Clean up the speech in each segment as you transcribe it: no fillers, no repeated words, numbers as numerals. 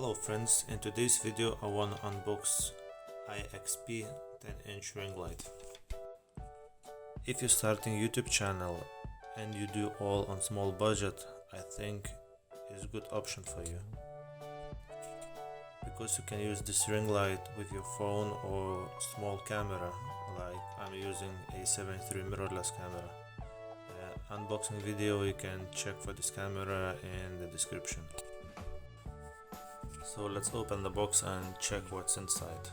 Hello friends, in today's video I want to unbox Aixpi 10-inch ring light. If you're starting YouTube channel and you do all on small budget, I think it's a good option for you. Because you can use this ring light with your phone or small camera, like I'm using a 7 III mirrorless camera. Unboxing video you can check for this camera in the description. So let's open the box and check what's inside.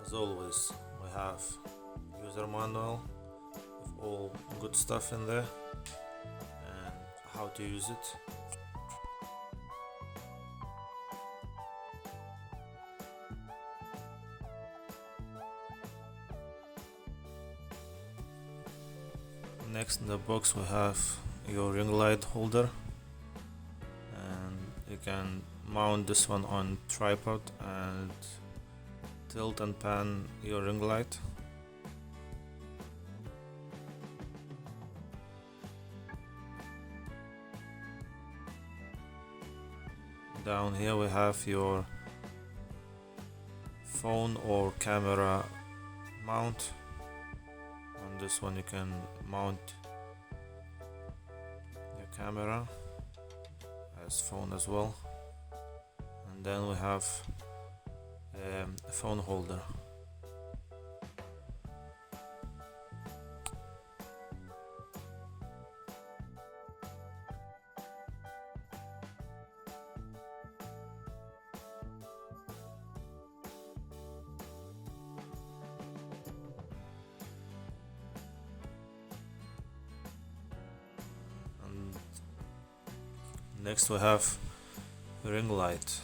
As always, we have user manual with all good stuff in there and how to use it. Next in the box we have your ring light holder, and you can mount this one on tripod and tilt and pan your ring light. Down here we have your phone or camera mount. On this one you can mount your camera as phone as well, and then we have a phone holder. Next we have ring light.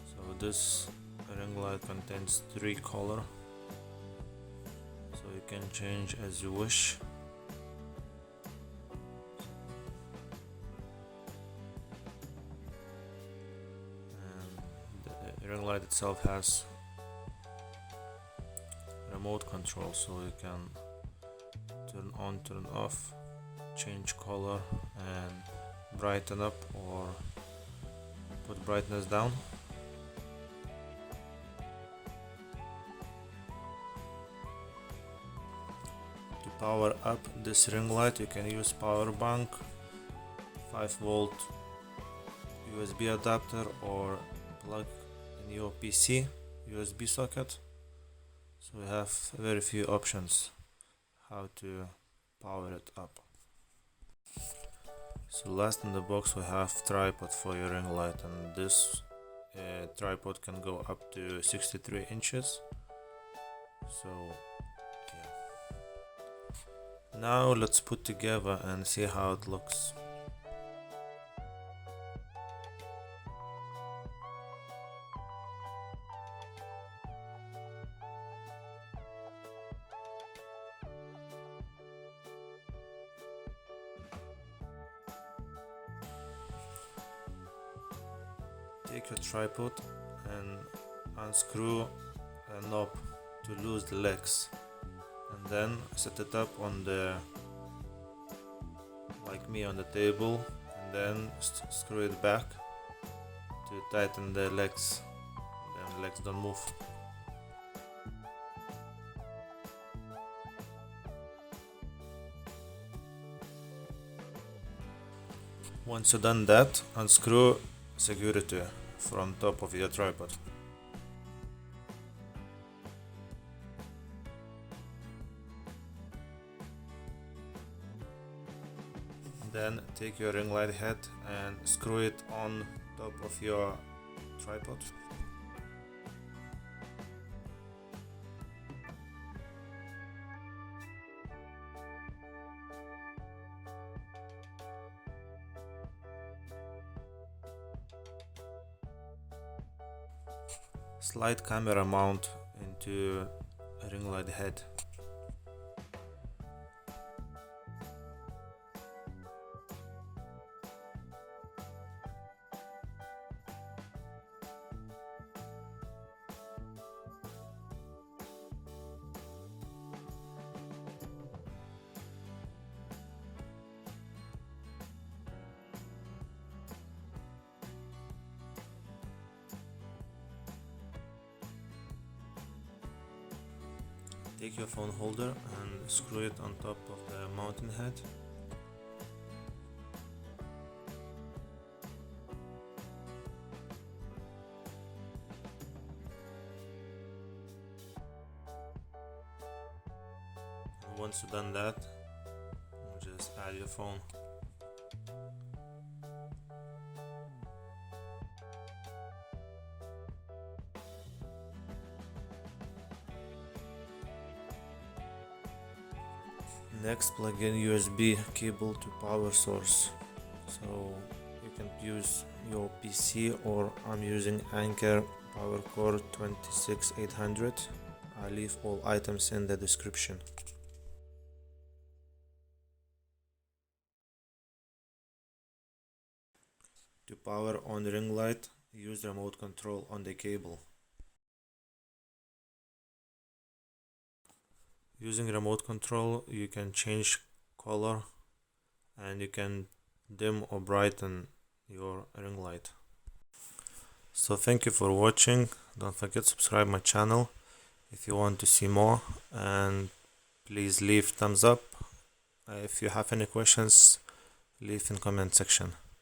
So this ring light contains 3 colors, so you can change as you wish. And the ring light itself has remote control, so you can turn on, turn off, change color and brighten up or put brightness down. To power up this ring light you can use power bank, 5-volt USB adapter, or plug in your PC USB socket. So we have very few options how to power it up. So last in the box we have tripod for your ring light, and this tripod can go up to 63 inches. So yeah. Now let's put together and see how it looks. Take your tripod and unscrew a knob to loose the legs, and then set it up on the, like me, on the table, and then screw it back to tighten the legs, then the legs don't move. Once you've done that, unscrew security from top of your tripod. Then take your ring light head and screw it on top of your tripod. Slide camera mount into a ring light head. Take your phone holder and screw it on top of the mountain head. And once you've done that, just add your phone. Next, plug in USB cable to power source. So you can use your PC, or I'm using Anker Power Core 26800. I'll leave all items in the description. To power on the ring light, use remote control on the cable. Using remote control, you can change color and you can dim or brighten your ring light. So thank you for watching. Don't forget to subscribe my channel if you want to see more, and please leave thumbs up. If you have any questions, leave in comment section.